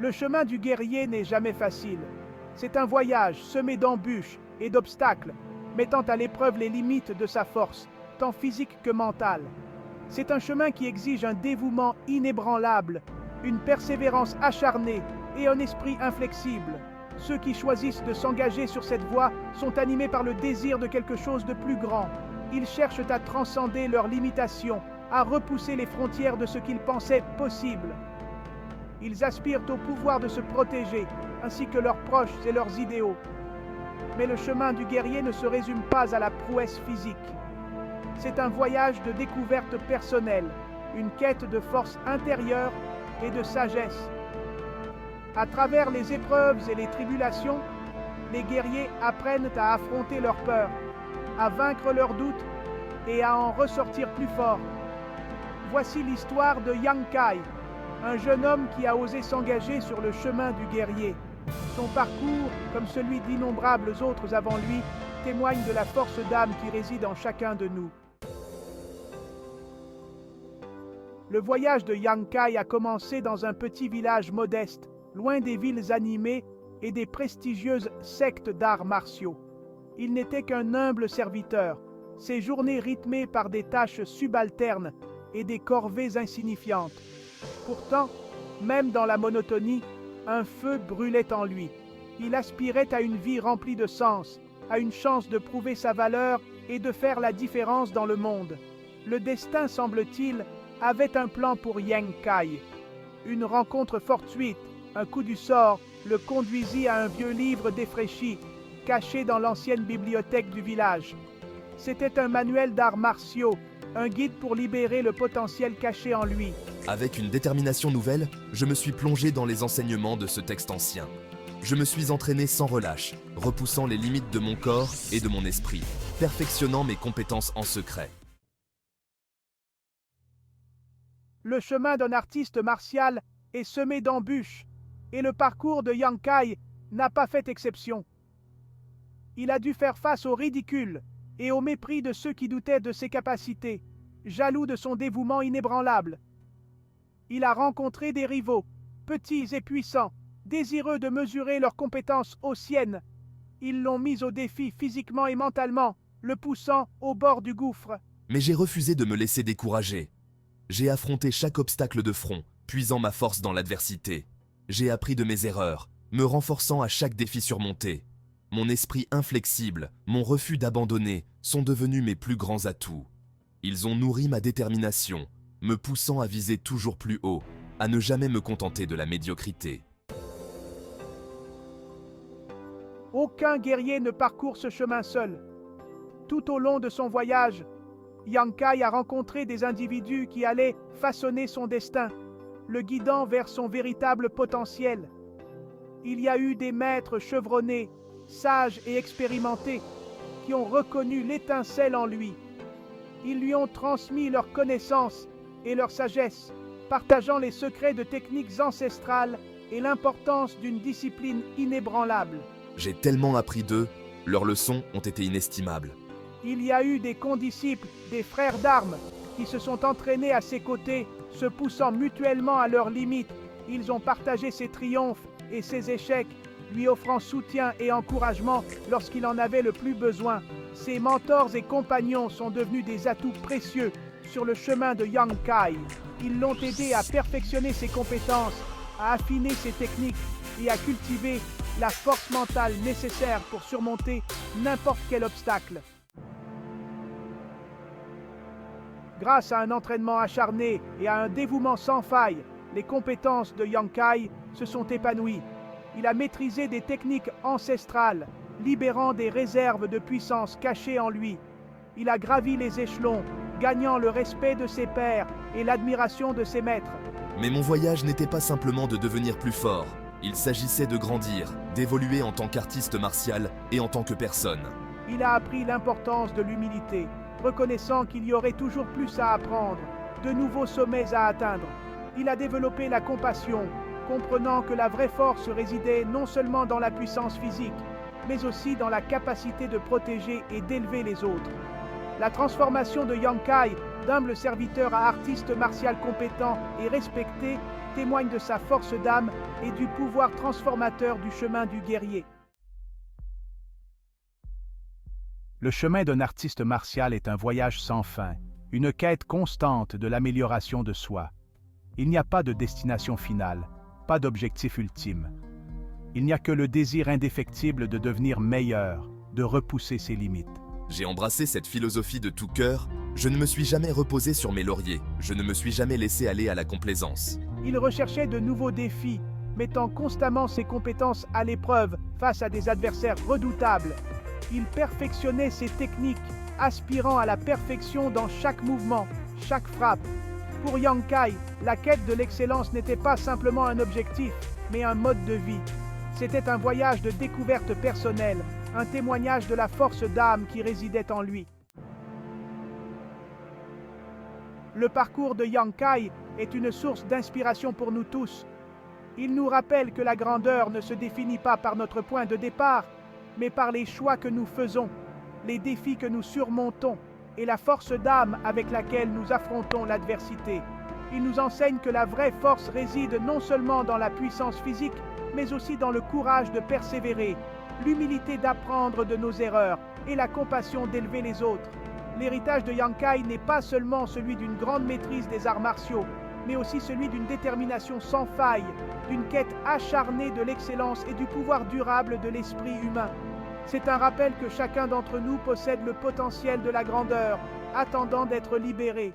Le chemin du guerrier n'est jamais facile. C'est un voyage semé d'embûches et d'obstacles, mettant à l'épreuve les limites de sa force, tant physique que mentale. C'est un chemin qui exige un dévouement inébranlable, une persévérance acharnée et un esprit inflexible. Ceux qui choisissent de s'engager sur cette voie sont animés par le désir de quelque chose de plus grand. Ils cherchent à transcender leurs limitations, à repousser les frontières de ce qu'ils pensaient possible. Ils aspirent au pouvoir de se protéger, ainsi que leurs proches et leurs idéaux. Mais le chemin du guerrier ne se résume pas à la prouesse physique. C'est un voyage de découverte personnelle, une quête de force intérieure et de sagesse. À travers les épreuves et les tribulations, les guerriers apprennent à affronter leurs peurs, à vaincre leurs doutes et à en ressortir plus forts. Voici l'histoire de Yang Kai, un jeune homme qui a osé s'engager sur le chemin du guerrier. Son parcours, comme celui d'innombrables autres avant lui, témoigne de la force d'âme qui réside en chacun de nous. Le voyage de Yang Kai a commencé dans un petit village modeste, loin des villes animées et des prestigieuses sectes d'arts martiaux. Il n'était qu'un humble serviteur, ses journées rythmées par des tâches subalternes et des corvées insignifiantes. Pourtant, même dans la monotonie, un feu brûlait en lui. Il aspirait à une vie remplie de sens, à une chance de prouver sa valeur et de faire la différence dans le monde. Le destin, semble-t-il, avait un plan pour Yang Kai. Une rencontre fortuite, un coup du sort, le conduisit à un vieux livre défraîchi, caché dans l'ancienne bibliothèque du village. C'était un manuel d'arts martiaux, un guide pour libérer le potentiel caché en lui. Avec une détermination nouvelle, je me suis plongé dans les enseignements de ce texte ancien. Je me suis entraîné sans relâche, repoussant les limites de mon corps et de mon esprit, perfectionnant mes compétences en secret. Le chemin d'un artiste martial est semé d'embûches, et le parcours de Yang Kai n'a pas fait exception. Il a dû faire face au ridicule et au mépris de ceux qui doutaient de ses capacités, jaloux de son dévouement inébranlable. Il a rencontré des rivaux, petits et puissants, désireux de mesurer leurs compétences aux siennes. Ils l'ont mis au défi physiquement et mentalement, le poussant au bord du gouffre. Mais j'ai refusé de me laisser décourager. J'ai affronté chaque obstacle de front, puisant ma force dans l'adversité. J'ai appris de mes erreurs, me renforçant à chaque défi surmonté. Mon esprit inflexible, mon refus d'abandonner sont devenus mes plus grands atouts. Ils ont nourri ma détermination, me poussant à viser toujours plus haut, à ne jamais me contenter de la médiocrité. Aucun guerrier ne parcourt ce chemin seul. Tout au long de son voyage, Yang Kai a rencontré des individus qui allaient façonner son destin, le guidant vers son véritable potentiel. Il y a eu des maîtres chevronnés, sages et expérimentés, qui ont reconnu l'étincelle en lui. Ils lui ont transmis leurs connaissances et leur sagesse, partageant les secrets de techniques ancestrales et l'importance d'une discipline inébranlable. J'ai tellement appris d'eux, leurs leçons ont été inestimables. Il y a eu des condisciples, des frères d'armes, qui se sont entraînés à ses côtés, se poussant mutuellement à leurs limites. Ils ont partagé ses triomphes et ses échecs, lui offrant soutien et encouragement lorsqu'il en avait le plus besoin. Ses mentors et compagnons sont devenus des atouts précieux sur le chemin de Yang Kai. Ils l'ont aidé à perfectionner ses compétences, à affiner ses techniques et à cultiver la force mentale nécessaire pour surmonter n'importe quel obstacle. Grâce à un entraînement acharné et à un dévouement sans faille, les compétences de Yang Kai se sont épanouies. Il a maîtrisé des techniques ancestrales, libérant des réserves de puissance cachées en lui. Il a gravi les échelons, gagnant le respect de ses pairs et l'admiration de ses maîtres. Mais mon voyage n'était pas simplement de devenir plus fort. Il s'agissait de grandir, d'évoluer en tant qu'artiste martial et en tant que personne. Il a appris l'importance de l'humilité, reconnaissant qu'il y aurait toujours plus à apprendre, de nouveaux sommets à atteindre. Il a développé la compassion, comprenant que la vraie force résidait non seulement dans la puissance physique, mais aussi dans la capacité de protéger et d'élever les autres. La transformation de Yang Kai, d'humble serviteur à artiste martial compétent et respecté, témoigne de sa force d'âme et du pouvoir transformateur du chemin du guerrier. Le chemin d'un artiste martial est un voyage sans fin, une quête constante de l'amélioration de soi. Il n'y a pas de destination finale, pas d'objectif ultime. Il n'y a que le désir indéfectible de devenir meilleur, de repousser ses limites. J'ai embrassé cette philosophie de tout cœur, je ne me suis jamais reposé sur mes lauriers, je ne me suis jamais laissé aller à la complaisance. Il recherchait de nouveaux défis, mettant constamment ses compétences à l'épreuve face à des adversaires redoutables. Il perfectionnait ses techniques, aspirant à la perfection dans chaque mouvement, chaque frappe. Pour Yang Kai, la quête de l'excellence n'était pas simplement un objectif, mais un mode de vie. C'était un voyage de découverte personnelle, un témoignage de la force d'âme qui résidait en lui. Le parcours de Yang Kai est une source d'inspiration pour nous tous. Il nous rappelle que la grandeur ne se définit pas par notre point de départ, mais par les choix que nous faisons, les défis que nous surmontons et la force d'âme avec laquelle nous affrontons l'adversité. Il nous enseigne que la vraie force réside non seulement dans la puissance physique, mais aussi dans le courage de persévérer, l'humilité d'apprendre de nos erreurs et la compassion d'élever les autres. L'héritage de Yang Kai n'est pas seulement celui d'une grande maîtrise des arts martiaux, mais aussi celui d'une détermination sans faille, d'une quête acharnée de l'excellence et du pouvoir durable de l'esprit humain. C'est un rappel que chacun d'entre nous possède le potentiel de la grandeur, attendant d'être libéré.